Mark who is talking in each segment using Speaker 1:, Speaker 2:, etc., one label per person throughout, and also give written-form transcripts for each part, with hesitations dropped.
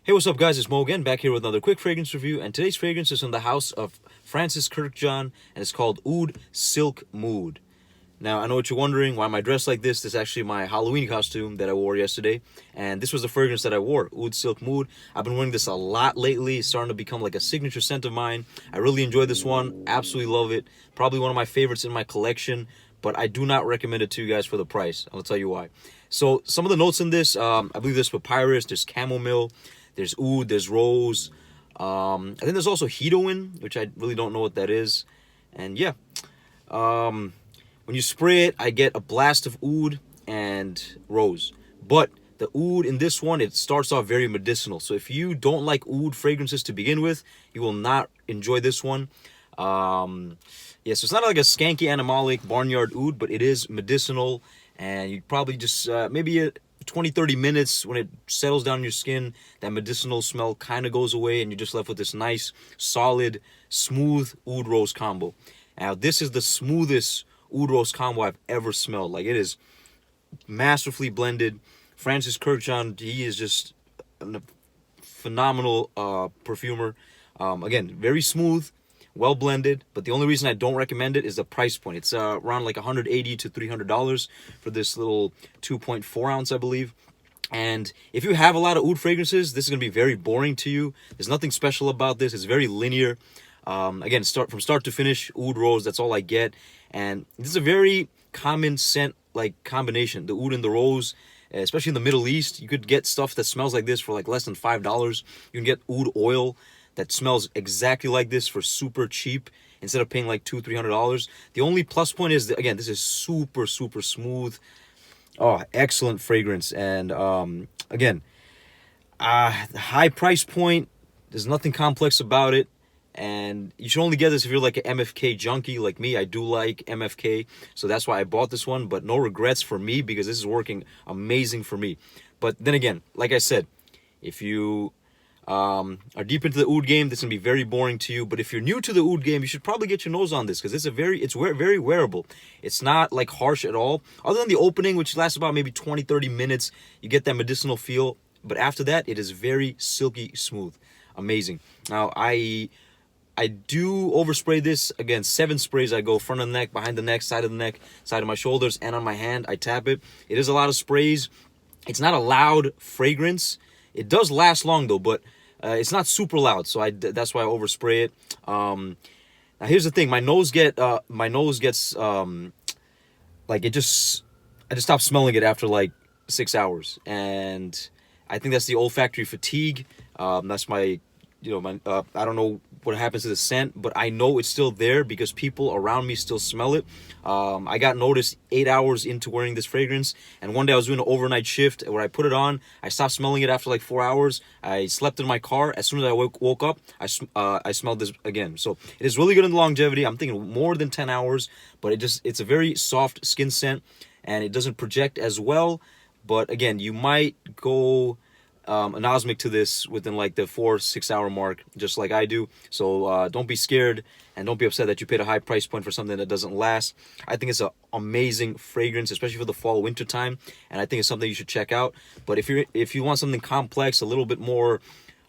Speaker 1: Hey, what's up guys, it's Mo again, back here with another quick fragrance review, and today's fragrance is from the house of Francis Kurkdjian, and it's called Oud Silk Mood. Now, I know what you're wondering, why am I dressed like this? This is actually my Halloween costume that I wore yesterday, and this was the fragrance that I wore, Oud Silk Mood. I've been wearing this a lot lately. It's starting to become like a signature scent of mine. I really enjoy this one, absolutely love it. Probably one of my favorites in my collection, but I do not recommend it to you guys for the price. I'll tell you why. So, some of the notes in this, I believe there's papyrus, there's chamomile, there's oud, there's rose. I think there's also hedoin, which I really don't know what that is. And yeah, when you spray it, I get a blast of oud and rose. But the oud in this one, it starts off very medicinal. So if you don't like oud fragrances to begin with, you will not enjoy this one. Yeah, so it's not like a skanky animalic barnyard oud, but it is medicinal. And you probably just, maybe 20-30 minutes, when it settles down in your skin, that medicinal smell kind of goes away, and you're just left with this nice, solid, smooth oud rose combo. Now, this is the smoothest oud rose combo I've ever smelled. Like, it is masterfully blended. Francis Kurkdjian, he is just a phenomenal perfumer. Again, very smooth, well blended, but the only reason I don't recommend it is the price point. It's around like $180 to $300 for this little 2.4 ounce, I believe. And if you have a lot of oud fragrances, this is going to be very boring to you. There's nothing special about this. It's very linear. Again, from start to finish, oud rose, that's all I get. And this is a very common scent like combination, the oud and the rose. Especially in the Middle East, you could get stuff that smells like this for like less than $5. You can get oud oil that smells exactly like this for super cheap instead of paying like $200-300. The only plus point is that, again, this is super smooth. Oh, excellent fragrance. And again, high price point. There's nothing complex about it. And you should only get this if you're like an MFK junkie like me. I do like MFK, so that's why I bought this one. But no regrets for me, because this is working amazing for me. But then again, like I said, if you are deep into the oud game, this is gonna be very boring to you. But if you're new to the oud game, you should probably get your nose on this, because it's very wearable. It's not like harsh at all, other than the opening, which lasts about maybe 20-30 minutes. You get that medicinal feel, but after that, it is very silky smooth, amazing. Now I do overspray this. Again, 7 sprays. I go front of the neck, behind the neck, side of the neck, side of my shoulders, and on my hand. I tap it. It is a lot of sprays. It's not a loud fragrance. It does last long though, but it's not super loud, so that's why I overspray it. Now here's the thing: my nose gets like I just stop smelling it after like 6 hours, and I think that's the olfactory fatigue. That's my, I don't know what happens to the scent, but I know it's still there because people around me still smell it. I got noticed 8 hours into wearing this fragrance, and one day I was doing an overnight shift where I put it on. I stopped smelling it after like 4 hours. I slept in my car. As soon as I woke up, I smelled this again. So it is really good in the longevity. I'm thinking more than 10 hours, but it's a very soft skin scent, and it doesn't project as well. But again, you might go anosmic to this within like the 4-6 hour mark, just like I do. So don't be scared, and don't be upset that you paid a high price point for something that doesn't last. I think it's an amazing fragrance, especially for the fall winter time, and I think it's something you should check out. But if you want something complex, a little bit more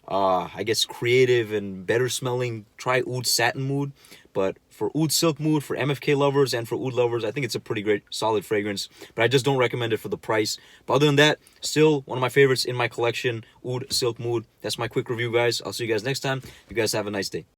Speaker 1: I guess creative and better smelling, try Oud Satin Mood. But for Oud Silk Mood, for MFK lovers and for oud lovers, I think it's a pretty great solid fragrance, but I just don't recommend it for the price. But other than that, still one of my favorites in my collection, Oud Silk Mood. That's my quick review, guys. I'll see you guys next time. You guys have a nice day.